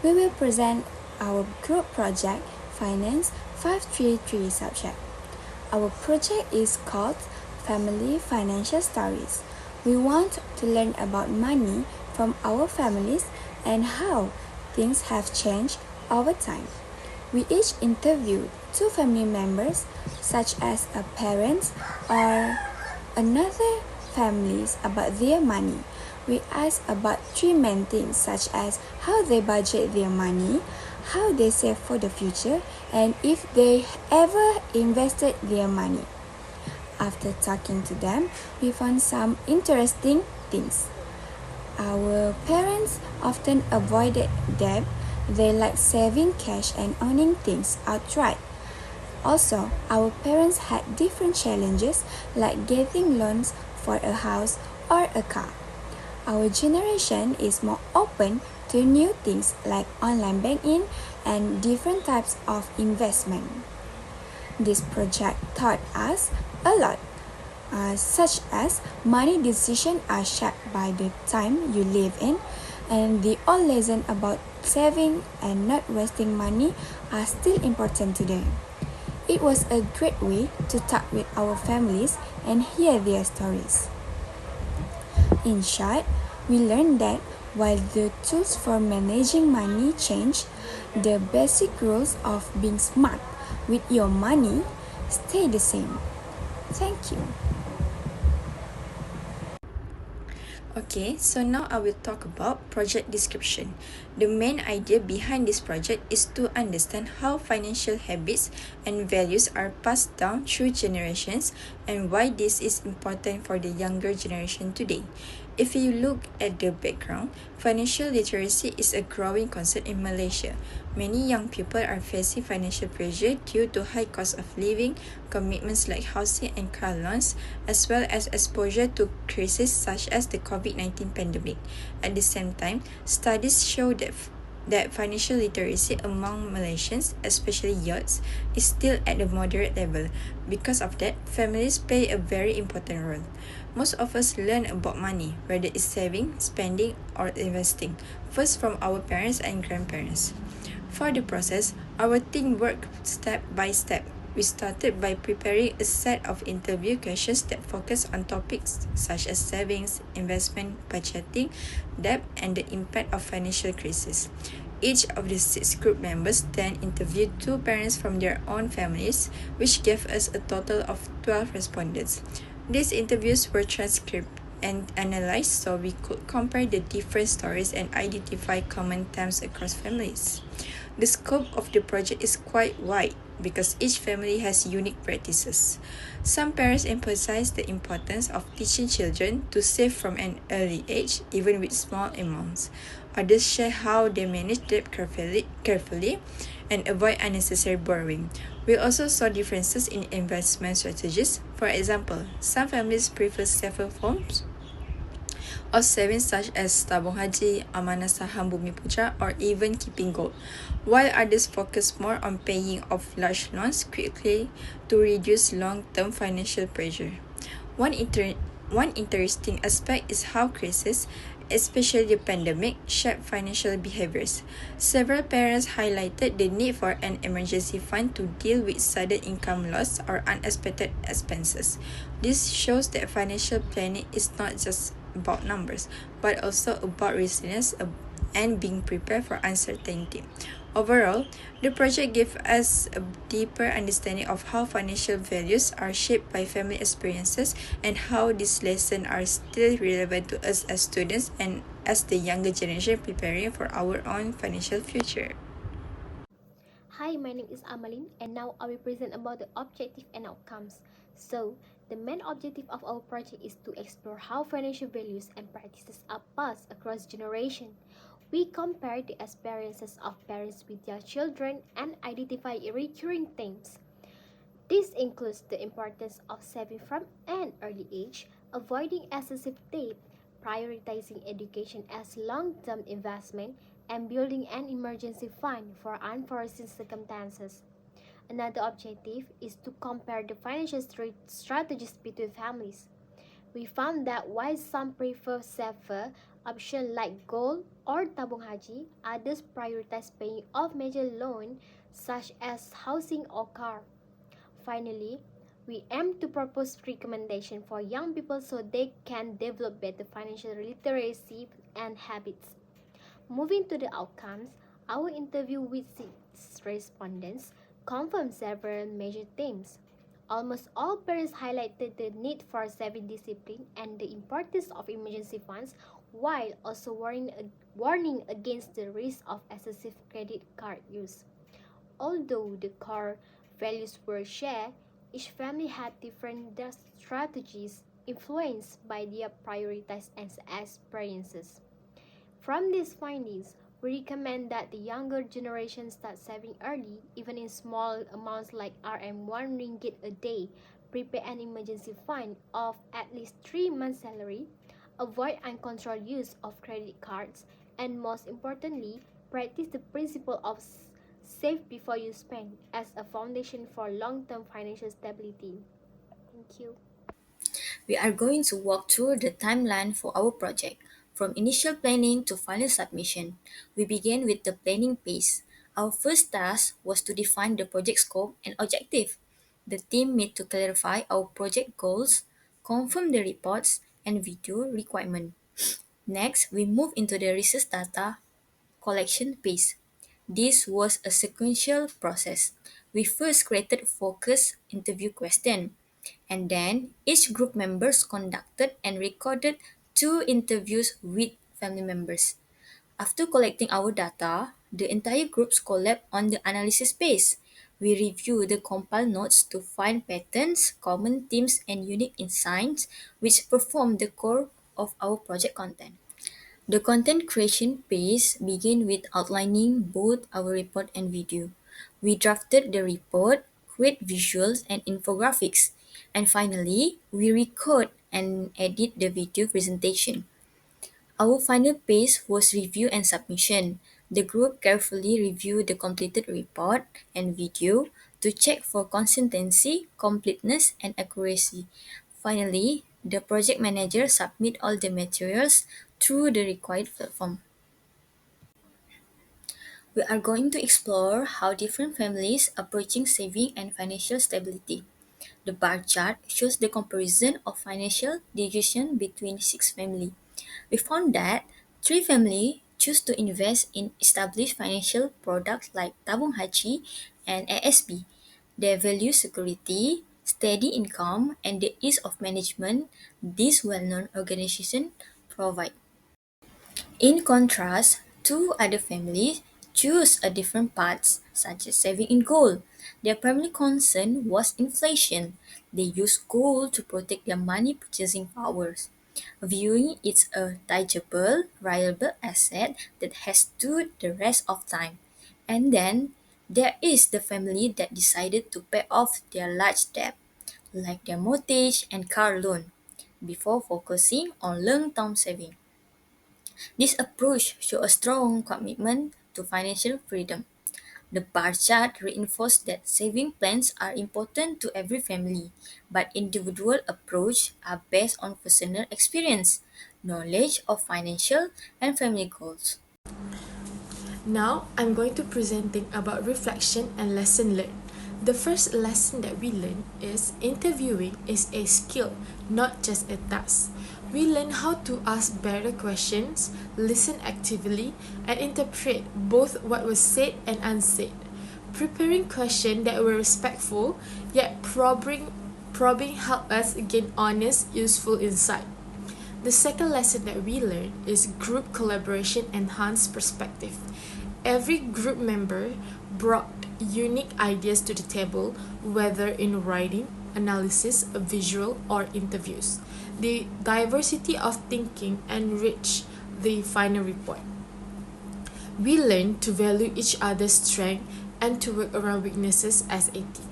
we will present our group project FIN533 subject. Our project is called Family Financial Stories. We want to learn about money from our families and how things have changed over time. We each interviewed two family members, such as a parent or another families about their money. We asked about three main things such as how they budget their money, how they save for the future, and if they ever invested their money. After talking to them, we found some interesting things. Our parents often avoided debt. They like saving cash and owning things outright. Also, our parents had different challenges like getting loans for a house or a car. Our generation is more open to new things like online banking and different types of investment. This project taught us a lot, such as money decisions are shaped by the time you live in, and the old lesson about saving and not wasting money are still important today. It was a great way to talk with our families and hear their stories. In short, we learned that while the tools for managing money change, the basic rules of being smart with your money stay the same. Thank you. Okay, so now I will talk about project description. The main idea behind this project is to understand how financial habits and values are passed down through generations and why this is important for the younger generation today. If you look at the background, financial literacy is a growing concept in Malaysia. Many young people are facing financial pressure due to high cost of living, commitments like housing and car loans, as well as exposure to crises such as the COVID-19 pandemic. At the same time, studies show that financial literacy among Malaysians, especially youths, is still at a moderate level. Because of that, families play a very important role. Most of us learn about money, whether it's saving, spending, or investing, first from our parents and grandparents. For the process, our team worked step by step. We started by preparing a set of interview questions that focus on topics such as savings, investment, budgeting, debt, and the impact of financial crisis. Each of the 6 group members then interviewed 2 parents from their own families, which gave us a total of 12 respondents. These interviews were transcribed and analyzed so we could compare the different stories and identify common themes across families. The scope of the project is quite wide because each family has unique practices. Some parents emphasize the importance of teaching children to save from an early age, even with small amounts. Others share how they manage debt carefully and avoid unnecessary borrowing. We also saw differences in investment strategies. For example, some families prefer safer forms of savings such as tabung haji, amanah saham bumi putra, or even keeping gold, while others focus more on paying off large loans quickly to reduce long-term financial pressure. One interesting aspect is how crises, especially the pandemic, shape financial behaviors. Several parents highlighted the need for an emergency fund to deal with sudden income loss or unexpected expenses. This shows that financial planning is not just about numbers, but also about resilience and being prepared for uncertainty. Overall, the project gave us a deeper understanding of how financial values are shaped by family experiences and how these lessons are still relevant to us as students and as the younger generation preparing for our own financial future. Hi, my name is Amalin, and now I will present about the objective and outcomes. So, the main objective of our project is to explore how financial values and practices are passed across generations. We compare the experiences of parents with their children and identify recurring themes. This includes the importance of saving from an early age, avoiding excessive debt, prioritizing education as long-term investment, and building an emergency fund for unforeseen circumstances. Another objective is to compare the financial strategies between families. We found that while some prefer safer Options like gold or tabung haji, others prioritize paying off major loans such as housing or car. Finally, we aim to propose recommendations for young people so they can develop better financial literacy and habits. Moving to the outcomes, our interview with six respondents confirmed several major themes. Almost all parents highlighted the need for saving discipline and the importance of emergency funds, while also warning against the risk of excessive credit card use. Although the core values were shared, each family had different strategies influenced by their priorities and experiences. From these findings, we recommend that the younger generation start saving early, even in small amounts like Rm1 ringgit a day, prepare an emergency fund of at least 3 months' salary, avoid uncontrolled use of credit cards, and most importantly, practice the principle of save before you spend as a foundation for long-term financial stability. Thank you. We are going to walk through the timeline for our project, from initial planning to final submission. We began with the planning phase. Our first task was to define the project scope and objective. The team met to clarify our project goals, confirm the reports, and video requirement. Next, we move into the research data collection phase. This was a sequential process. We first created focus interview question, and then each group members conducted and recorded 2 interviews with family members. After collecting our data, the entire groups collab on the analysis phase. We review the compiled notes to find patterns, common themes, and unique insights which perform the core of our project content. The content creation phase began with outlining both our report and video. We drafted the report, create visuals and infographics, and finally, we record and edit the video presentation. Our final phase was review and submission. The group carefully reviewed the completed report and video to check for consistency, completeness, and accuracy. Finally, the project manager submit all the materials through the required platform. We are going to explore how different families approaching saving and financial stability. The bar chart shows the comparison of financial decision between 6 families. We found that 3 families choose to invest in established financial products like tabung haji and ASB. They value security, steady income, and the ease of management these well-known organizations provide. In contrast, 2 other families choose a different paths, such as saving in gold. Their primary concern was inflation. They use gold to protect their money purchasing powers, viewing it a tangible, reliable asset that has stood the rest of time. And then there is the family that decided to pay off their large debt, like their mortgage and car loan, before focusing on long-term saving. This approach shows a strong commitment to financial freedom. The bar chart reinforced that saving plans are important to every family, but individual approaches are based on personal experience, knowledge of financial and family goals. Now, I'm going to presenting about reflection and lesson learned. The first lesson that we learn is interviewing is a skill, not just a task. We learn how to ask better questions, listen actively, and interpret both what was said and unsaid. Preparing questions that were respectful yet probing help us gain honest, useful insight. The second lesson that we learned is group collaboration enhanced perspective. Every group member brought unique ideas to the table, whether in writing, analysis, visual, or interviews. The diversity of thinking enriched the final report. We learned to value each other's strength and to work around weaknesses as a team.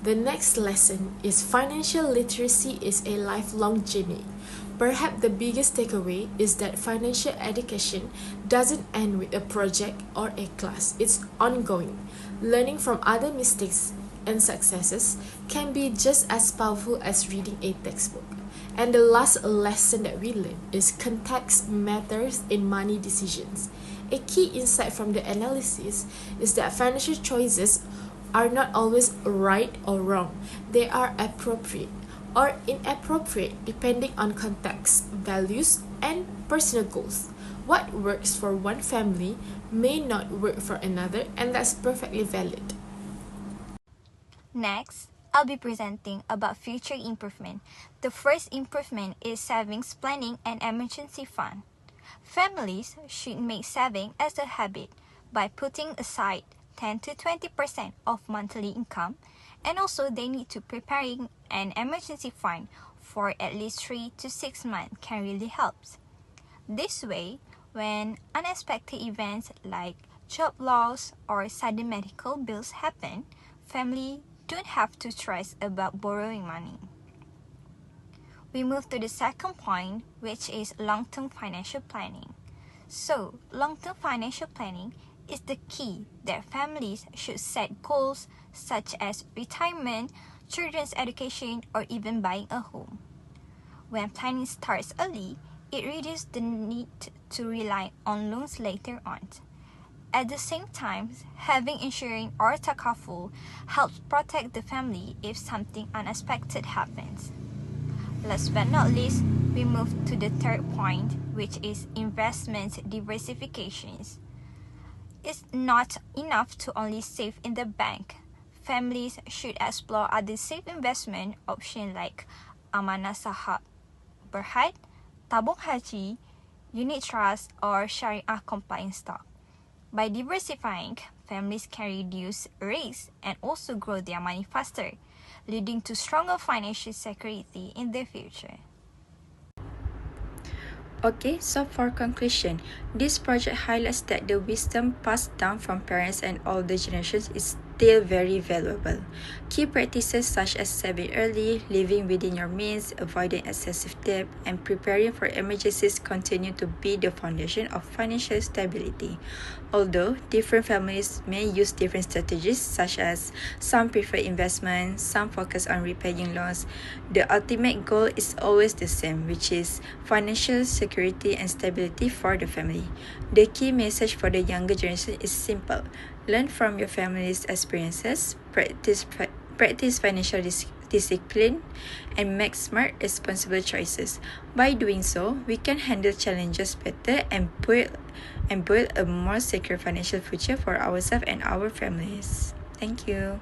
The next lesson is financial literacy is a lifelong journey. Perhaps the biggest takeaway is that financial education doesn't end with a project or a class. It's ongoing. Learning from other mistakes and successes can be just as powerful as reading a textbook. And the last lesson that we learn is context matters in money decisions. A key insight from the analysis is that financial choices are not always right or wrong. They are appropriate or inappropriate depending on context, values, and personal goals. What works for one family may not work for another, and that's perfectly valid. Next, I'll be presenting about future improvement. The first improvement is savings planning and emergency fund. Families should make saving as a habit by putting aside 10 to 20% of monthly income, and also they need to preparing an emergency fund for at least 3 to 6 months can really help. This way, when unexpected events like job loss or sudden medical bills happen, family don't have to stress about borrowing money. We move to the second point, which is long-term financial planning. So, long-term financial planning is the key that families should set goals such as retirement, children's education, or even buying a home. When planning starts early, it reduces the need to rely on loans later on. At the same time, having insurance or takaful helps protect the family if something unexpected happens. Last but not least, we move to the third point, which is investment diversifications. It's not enough to only save in the bank. Families should explore other safe investment options like amanah saham berhad, tabung haji, unit trust, or Sharia compliant stock. By diversifying, families can reduce risk and also grow their money faster, leading to stronger financial security in the future. Okay, so for conclusion, this project highlights that the wisdom passed down from parents and older generations is still very valuable. Key practices such as saving early, living within your means, avoiding excessive debt, and preparing for emergencies continue to be the foundation of financial stability. Although different families may use different strategies, such as some prefer investment, some focus on repaying loans, the ultimate goal is always the same, which is financial security and stability for the family. The key message for the younger generation is simple: learn from your family's experiences, practice financial discipline, and make smart, responsible choices. By doing so, we can handle challenges better and build a more secure financial future for ourselves and our families. Thank you.